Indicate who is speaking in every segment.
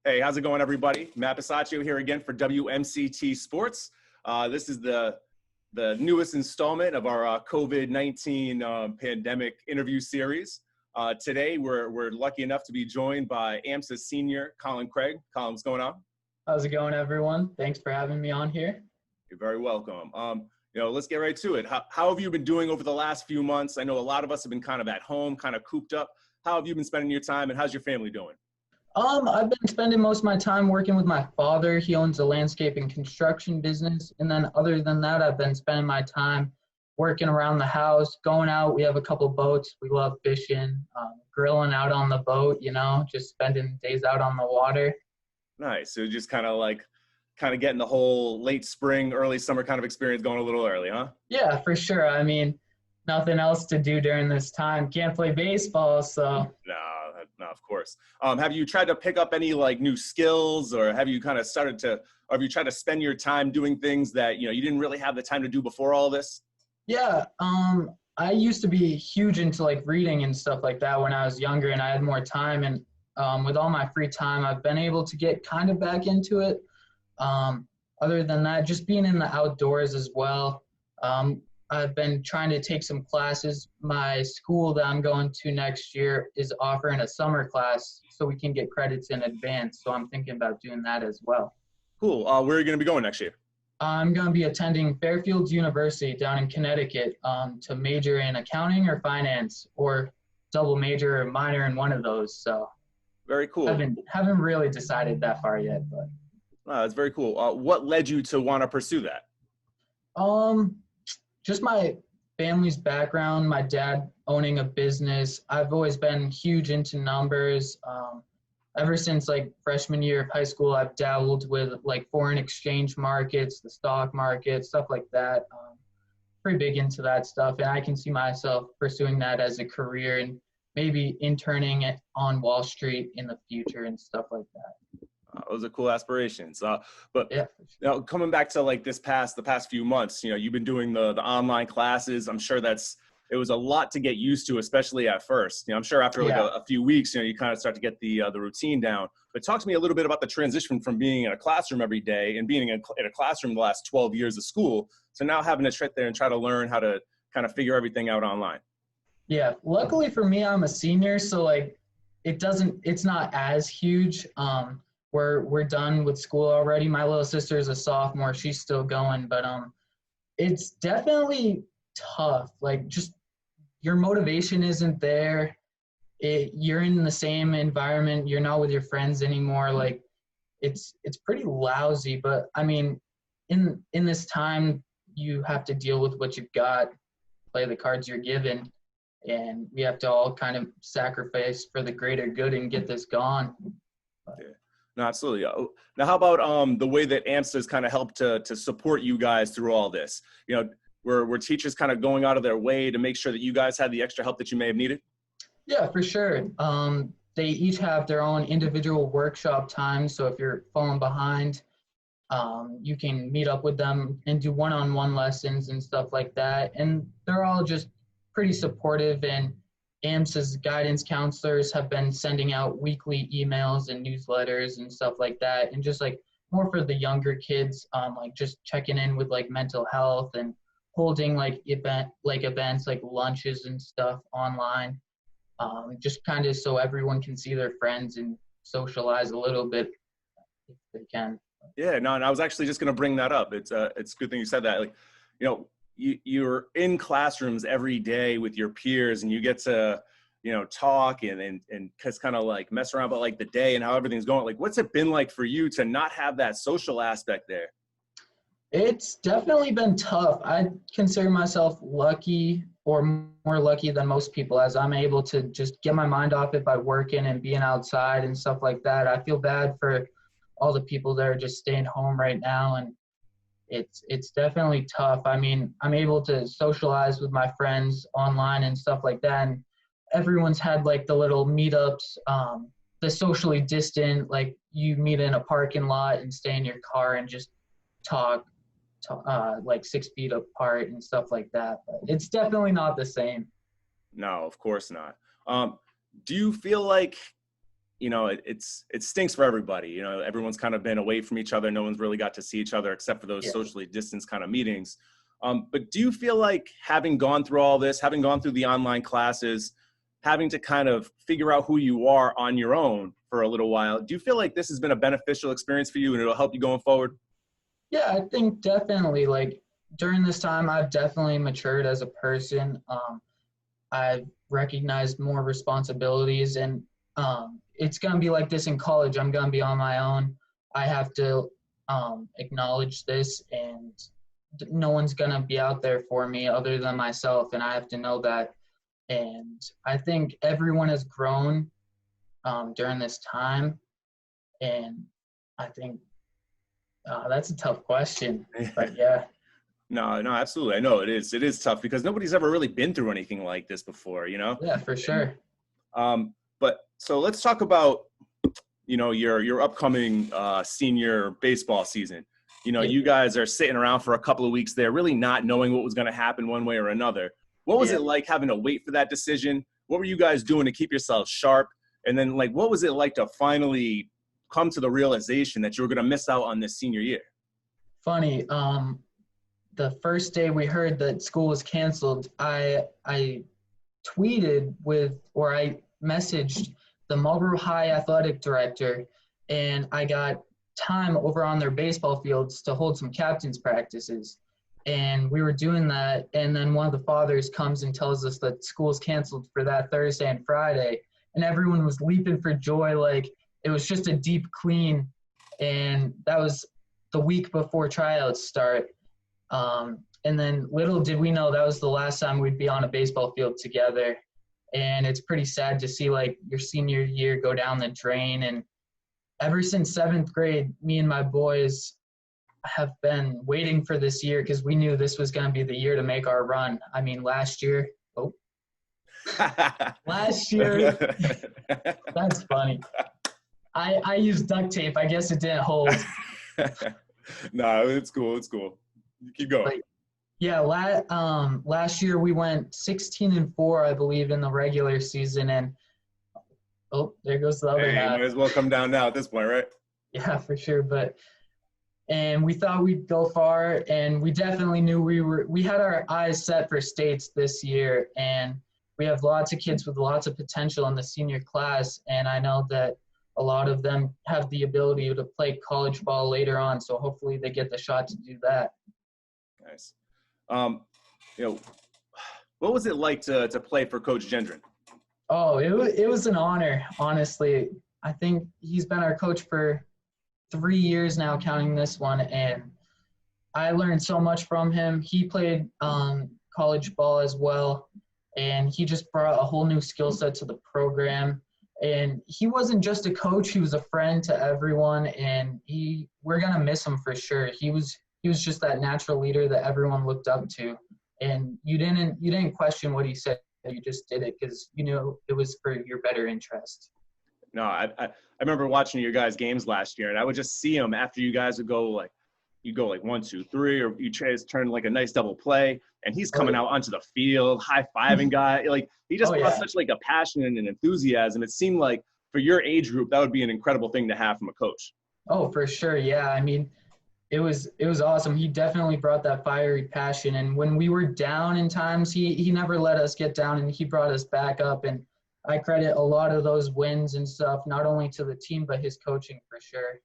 Speaker 1: Hey, how's it going, everybody? Matt Bisaccio here again for WMCT Sports. This is the newest installment of our COVID-19 pandemic interview series. Today, we're lucky enough to be joined by AMSA senior Collin Craig. Collin, what's going on?
Speaker 2: How's it going, everyone? Thanks for having me on here.
Speaker 1: You're very welcome. Let's get right to it. How have you been doing over the last few months? I know a lot of us have been kind of at home, kind of cooped up. How have you been spending your time, and how's your family doing?
Speaker 2: I've been spending most of my time working with my father. He owns a landscape and construction business. And then other than that, I've been spending my time working around the house, going out. We have a couple boats. We love fishing, grilling out on the boat, just spending days out on the water.
Speaker 1: Nice. So just kind of getting the whole late spring, early summer kind of experience going a little early, huh?
Speaker 2: Yeah, for sure. I mean, nothing else to do during this time. Can't play baseball, so.
Speaker 1: No, of course. Have you tried to pick up any new skills, or have you kind of have you tried to spend your time doing things that, you didn't really have the time to do before all this?
Speaker 2: Yeah. I used to be huge into reading and stuff like that when I was younger and I had more time. And with all my free time, I've been able to get kind of back into it. Other than that, just being in the outdoors as well. I've been trying to take some classes. My school that I'm going to next year is offering a summer class so we can get credits in advance. So I'm thinking about doing that as well.
Speaker 1: Cool. Where are you going to be going next year?
Speaker 2: I'm going to be attending Fairfield University down in Connecticut to major in accounting or finance, or double major or minor in one of those. So
Speaker 1: very cool.
Speaker 2: Haven't really decided that far yet, but.
Speaker 1: That's very cool. What led you to want to pursue that?
Speaker 2: Just my family's background, my dad owning a business. I've always been huge into numbers. Ever since freshman year of high school, I've dabbled with foreign exchange markets, the stock market, stuff like that. Pretty big into that stuff, and I can see myself pursuing that as a career and maybe interning on Wall Street in the future and stuff like that.
Speaker 1: Those are cool aspirations. But
Speaker 2: yeah,
Speaker 1: coming back to the past few months, you've been doing the online classes. I'm sure it was a lot to get used to, especially at first. I'm sure after a few weeks, you kind of start to get the routine down. But talk to me a little bit about the transition from being in a classroom every day and being in a classroom the last 12 years of school to now having to sit there and try to learn how to kind of figure everything out online.
Speaker 2: Yeah, luckily for me, I'm a senior, so it's not as huge. We're done with school already. My little sister is a sophomore. She's still going, but it's definitely tough. Just your motivation isn't there. You're in the same environment. You're not with your friends anymore. It's pretty lousy, but I mean, in this time, you have to deal with what you've got, play the cards you're given, and we have to all kind of sacrifice for the greater good and get this gone.
Speaker 1: Yeah. No, absolutely. Now, how about the way that AMSA has kind of helped to support you guys through all this? Were teachers kind of going out of their way to make sure that you guys had the extra help that you may have needed?
Speaker 2: Yeah, for sure. They each have their own individual workshop times. So if you're falling behind, you can meet up with them and do one-on-one lessons and stuff like that. And they're all just pretty supportive, and AMSA's guidance counselors have been sending out weekly emails and newsletters and stuff like that. And just more for the younger kids, just checking in with mental health and holding events like lunches and stuff online. Just kind of so everyone can see their friends and socialize a little bit if they can.
Speaker 1: Yeah, no, and I was actually just going to bring that up. It's a good thing you said that. You're in classrooms every day with your peers, and you get to, talk and just kind of mess around about the day and how everything's going. What's it been like for you to not have that social aspect there?
Speaker 2: It's definitely been tough. I consider myself lucky, or more lucky than most people, as I'm able to just get my mind off it by working and being outside and stuff like that. I feel bad for all the people that are just staying home right now, and it's definitely tough. I mean, I'm able to socialize with my friends online and stuff like that, and everyone's had the little meetups, the socially distant, you meet in a parking lot and stay in your car and just talk 6 feet apart and stuff like that. But it's definitely not the same.
Speaker 1: No, of course not. Do you feel like you know, it stinks for everybody. You know, everyone's kind of been away from each other. No one's really got to see each other except for those socially distanced kind of meetings. But do you feel like having gone through all this, having gone through the online classes, having to kind of figure out who you are on your own for a little while, do you feel like this has been a beneficial experience for you and it'll help you going forward?
Speaker 2: Yeah, I think definitely. Like during this time, I've definitely matured as a person. I've recognized more responsibilities, and it's going to be like this in college. I'm going to be on my own. I have to acknowledge this, and no one's going to be out there for me other than myself, and I have to know that. And I think everyone has grown during this time, and I think that's a tough question, but yeah.
Speaker 1: No, absolutely. I know it is. It is tough because nobody's ever really been through anything like this before, you know?
Speaker 2: Yeah, for sure.
Speaker 1: But so let's talk about, you know, your upcoming senior baseball season. You know, you guys are sitting around for a couple of weeks there, really not knowing what was going to happen one way or another. What was it like having to wait for that decision? What were you guys doing to keep yourselves sharp? And then, like, what was it like to finally come to the realization that you were going to miss out on this senior year?
Speaker 2: Funny. The first day we heard that school was canceled, I tweeted I messaged the Marlboro High athletic director, and I got time over on their baseball fields to hold some captain's practices. And we were doing that, and then one of the fathers comes and tells us that school's canceled for that Thursday and Friday, and everyone was leaping for joy like it was just a deep clean, and that was the week before tryouts start. And then little did we know that was the last time we'd be on a baseball field together. And it's pretty sad to see like your senior year go down the drain. And ever since 7th grade, me and my boys have been waiting for this year because we knew this was going to be the year to make our run. I mean, last year, that's funny. I used duct tape. I guess it didn't hold.
Speaker 1: No, it's cool. It's cool. Keep going.
Speaker 2: But, yeah, last year we went 16-4, I believe, in the regular season, and there goes the other half.
Speaker 1: You might as well come down now at this point, right?
Speaker 2: Yeah, for sure. And we thought we'd go far, and we definitely knew we had our eyes set for states this year, and we have lots of kids with lots of potential in the senior class, and I know that a lot of them have the ability to play college ball later on, so hopefully they get the shot to do that.
Speaker 1: Nice. You know, what was it like to play for Coach Gendron?
Speaker 2: Oh, it was an honor, honestly. I think he's been our coach for 3 years now, counting this one, and I learned so much from him. He played college ball as well, and he just brought a whole new skill set to the program. And he wasn't just a coach; he was a friend to everyone, and we're gonna miss him for sure. He was just that natural leader that everyone looked up to, and you didn't question what he said. You just did it because you knew it was for your better interest.
Speaker 1: No, I remember watching your guys' games last year, and I would just see him after you guys would go like, you go like 1, 2, 3, or you try to turn like a nice double play, and he's coming out onto the field, high-fiving guy. Like he just brought such like a passion and an enthusiasm. It seemed like for your age group, that would be an incredible thing to have from a coach. Oh,
Speaker 2: for sure. Yeah. I mean, it was awesome. He definitely brought that fiery passion. And when we were down in times, he never let us get down, and he brought us back up. And I credit a lot of those wins and stuff, not only to the team, but his coaching for sure.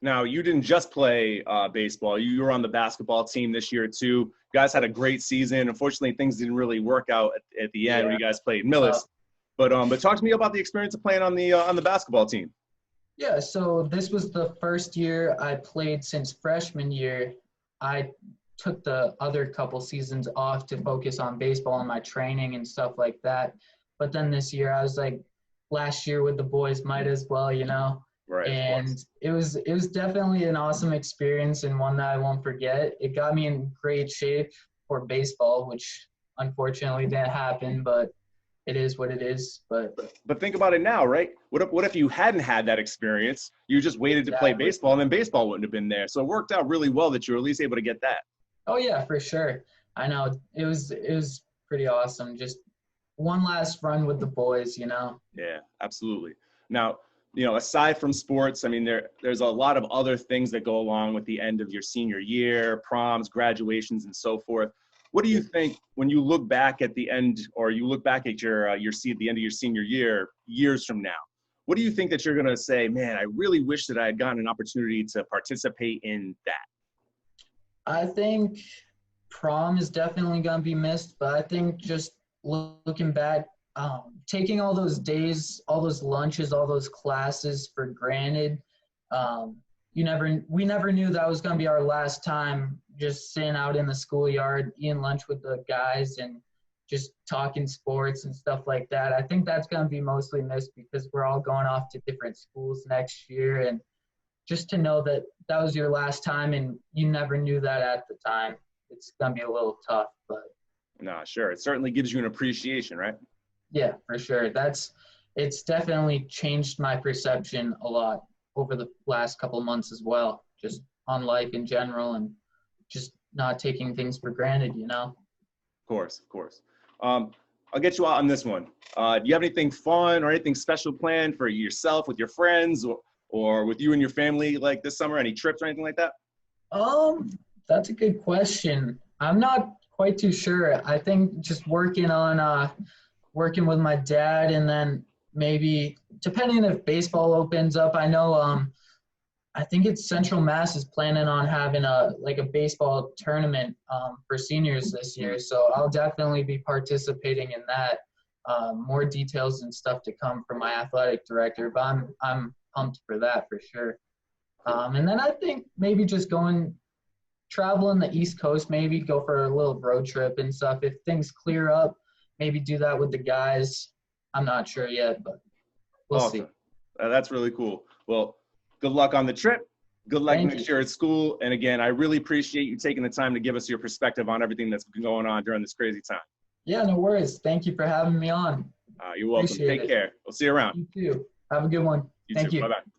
Speaker 1: Now, you didn't just play baseball. You were on the basketball team this year, too. You guys had a great season. Unfortunately, things didn't really work out at the end when you guys played Millis. But talk to me about the experience of playing on the basketball team.
Speaker 2: Yeah, so this was the first year I played since freshman year. I took the other couple seasons off to focus on baseball and my training and stuff like that. But then this year, I was like, last year with the boys, might as well, you know.
Speaker 1: Right.
Speaker 2: And it was definitely an awesome experience and one that I won't forget. It got me in great shape for baseball, which unfortunately didn't happen, but it is what it is. But
Speaker 1: think about it now, right? What if you hadn't had that experience? You just waited to play baseball, and then baseball wouldn't have been there. So it worked out really well that you were at least able to get that.
Speaker 2: Oh yeah, for sure. I know it was pretty awesome. Just one last run with the boys, you know.
Speaker 1: Yeah, absolutely. Now, aside from sports, I mean, there's a lot of other things that go along with the end of your senior year, proms, graduations, and so forth. What do you think when you look back at the end, or you look back at the end of your senior year, years from now? What do you think that you're going to say, man, I really wish that I had gotten an opportunity to participate in that?
Speaker 2: I think prom is definitely going to be missed, but I think just looking back, taking all those days, all those lunches, all those classes for granted. We never knew that was going to be our last time just sitting out in the schoolyard, eating lunch with the guys and just talking sports and stuff like that. I think that's going to be mostly missed because we're all going off to different schools next year. And just to know that that was your last time and you never knew that at the time, it's going to be a little tough. But
Speaker 1: no, sure. It certainly gives you an appreciation, right?
Speaker 2: Yeah, for sure. It's definitely changed my perception a lot over the last couple of months as well, just on life in general and just not taking things for granted,
Speaker 1: Of course. I'll get you out on this one. Do you have anything fun or anything special planned for yourself, with your friends, or with you and your family, like this summer? Any trips or anything like that?
Speaker 2: That's a good question. I'm not quite too sure. I think just working with my dad, and then maybe depending if baseball opens up. I know I think it's Central Mass is planning on having a baseball tournament for seniors this year, so I'll definitely be participating in that. More details and stuff to come from my athletic director, but I'm pumped for that for sure. And then I think maybe just traveling the East Coast, maybe go for a little road trip and stuff. If things clear up, maybe do that with the guys. I'm not sure yet, but we'll see.
Speaker 1: That's really cool. Well, good luck on the trip. Good luck next year at school. And again, I really appreciate you taking the time to give us your perspective on everything that's been going on during this crazy time.
Speaker 2: Yeah, no worries. Thank you for having me on.
Speaker 1: You're welcome. Take care. We'll see you around.
Speaker 2: You too. Have a good one. Thank you.
Speaker 1: Bye-bye.